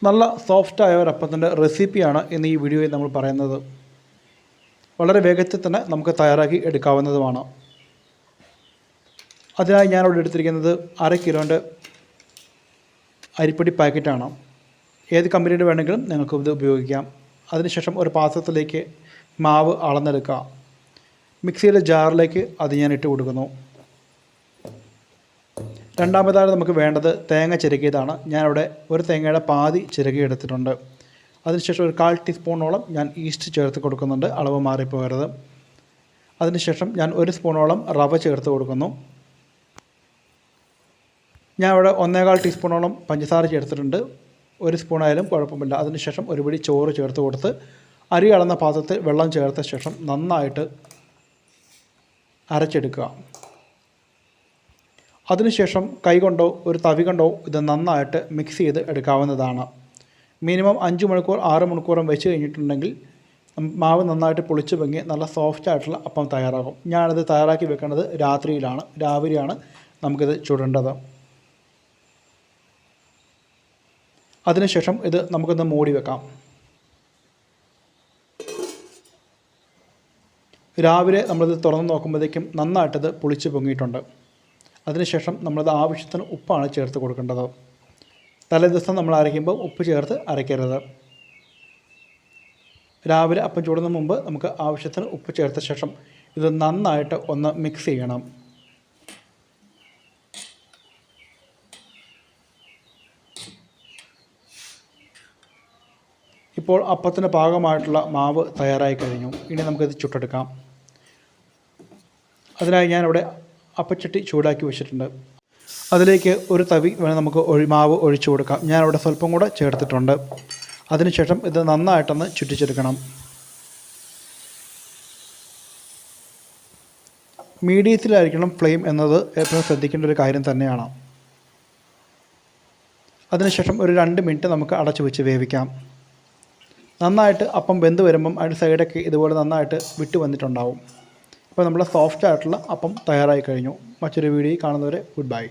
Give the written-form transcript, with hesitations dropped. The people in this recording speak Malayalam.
നല്ല സോഫ്റ്റായ ഒരപ്പത്തിൻ്റെ റെസിപ്പിയാണ് ഇന്ന് ഈ വീഡിയോയിൽ നമ്മൾ പറയുന്നത്. വളരെ വേഗത്തിൽ തന്നെ നമുക്ക് തയ്യാറാക്കി എടുക്കാവുന്നതുമാണ്. അതിനായി ഞാനിവിടെ എടുത്തിരിക്കുന്നത് 1/2 കിലോൻ്റെ അരിപ്പൊടി പാക്കറ്റാണ്. ഏത് കമ്പനിയുടെ വേണമെങ്കിലും നിങ്ങൾക്ക് ഇത് ഉപയോഗിക്കാം. അതിനുശേഷം ഒരു പാത്രത്തിലേക്ക് മാവ് അളന്നെടുക്കുക. മിക്സിയുടെ ജാറിലേക്ക് അത് ഞാൻ ഇട്ട് കൊടുക്കുന്നു. രണ്ടാമതായി നമുക്ക് വേണ്ടത് തേങ്ങ ചിരകിയതാണ്. ഞാനിവിടെ ഒരു തേങ്ങയുടെ പാതി ചിരകി എടുത്തിട്ടുണ്ട്. അതിനുശേഷം ഒരു 1/4 ടീസ്പൂണോളം ഞാൻ ഈസ്റ്റ് ചേർത്ത് കൊടുക്കുന്നുണ്ട്, അളവ് മാറിപ്പോകരുത്. അതിനുശേഷം ഞാൻ 1 സ്പൂണോളം റവ ചേർത്ത് കൊടുക്കുന്നു. ഞാൻ ഇവിടെ 1/4 ടീസ്പൂണോളം പഞ്ചസാര ചേർത്തിട്ടുണ്ട്. 1 സ്പൂണായാലും കുഴപ്പമില്ല. അതിനുശേഷം ഒരു പിടി ചോറ് ചേർത്ത് കൊടുത്ത് അരി അളന്ന പാത്രത്തിൽ വെള്ളം ചേർത്ത ശേഷം നന്നായിട്ട് അരച്ചെടുക്കുക. അതിനുശേഷം കൈകൊണ്ടോ ഒരു തവി കൊണ്ടോ ഇത് നന്നായിട്ട് മിക്സ് ചെയ്ത് എടുക്കാവുന്നതാണ്. മിനിമം 5 മണിക്കൂർ 6 മണിക്കൂറും വെച്ച് കഴിഞ്ഞിട്ടുണ്ടെങ്കിൽ മാവ് നന്നായിട്ട് പൊളിച്ച് പൊങ്ങി നല്ല സോഫ്റ്റ് ആയിട്ടുള്ള അപ്പം തയ്യാറാകും. ഞാനത് തയ്യാറാക്കി വെക്കുന്നത് രാത്രിയിലാണ്. രാവിലെയാണ് നമുക്കിത് ചുടേണ്ടത്. അതിനുശേഷം ഇത് നമുക്കൊന്ന് മൂടി വെക്കാം. രാവിലെ നമ്മളിത് തുറന്ന് നോക്കുമ്പോഴേക്കും നന്നായിട്ടത് പൊളിച്ച് പൊങ്ങിയിട്ടുണ്ട്. അതിനുശേഷം നമ്മളത് ആവശ്യത്തിന് ഉപ്പാണ് ചേർത്ത് കൊടുക്കേണ്ടത്. തലേദിവസം നമ്മൾ അരയ്ക്കുമ്പോൾ ഉപ്പ് ചേർത്ത് അരയ്ക്കരുത്. രാവിലെ അപ്പം ചൂടുന്ന മുമ്പ് നമുക്ക് ആവശ്യത്തിന് ഉപ്പ് ചേർത്ത ശേഷം ഇത് നന്നായിട്ട് ഒന്ന് മിക്സ് ചെയ്യണം. ഇപ്പോൾ അപ്പത്തിന് പാകമായിട്ടുള്ള മാവ് തയ്യാറായി കഴിഞ്ഞു. ഇനി നമുക്കിത് ചുട്ടെടുക്കാം. അതിനായി ഞാനിവിടെ അപ്പച്ചട്ടി ചൂടാക്കി വെച്ചിട്ടുണ്ട്. അതിലേക്ക് ഒരു തവി വേണം നമുക്ക് മാവ് ഒഴിച്ചു കൊടുക്കാം. ഞാനിവിടെ സ്വല്പം കൂടെ ചേർത്തിട്ടുണ്ട്. അതിനുശേഷം ഇത് നന്നായിട്ടൊന്ന് ചുറ്റിച്ചെടുക്കണം. മീഡിയത്തിലായിരിക്കണം ഫ്ലെയിം എന്നത് എപ്പോഴും ശ്രദ്ധിക്കേണ്ട ഒരു കാര്യം തന്നെയാണ്. അതിനുശേഷം ഒരു 2 മിനിറ്റ് നമുക്ക് അടച്ചു വെച്ച് വേവിക്കാം. നന്നായിട്ട് അപ്പം വെന്ത് വരുമ്പം അതിൻ്റെ സൈഡൊക്കെ ഇതുപോലെ നന്നായിട്ട് വിട്ട് വന്നിട്ടുണ്ടാവും. അപ്പോൾ നമ്മുടെ സോഫ്റ്റ് ആയിട്ടുള്ള അപ്പം തയ്യാറായി കഴിഞ്ഞു. മറ്റൊരു വീഡിയോയിൽ കാണുന്നവരെ ഗുഡ് ബൈ.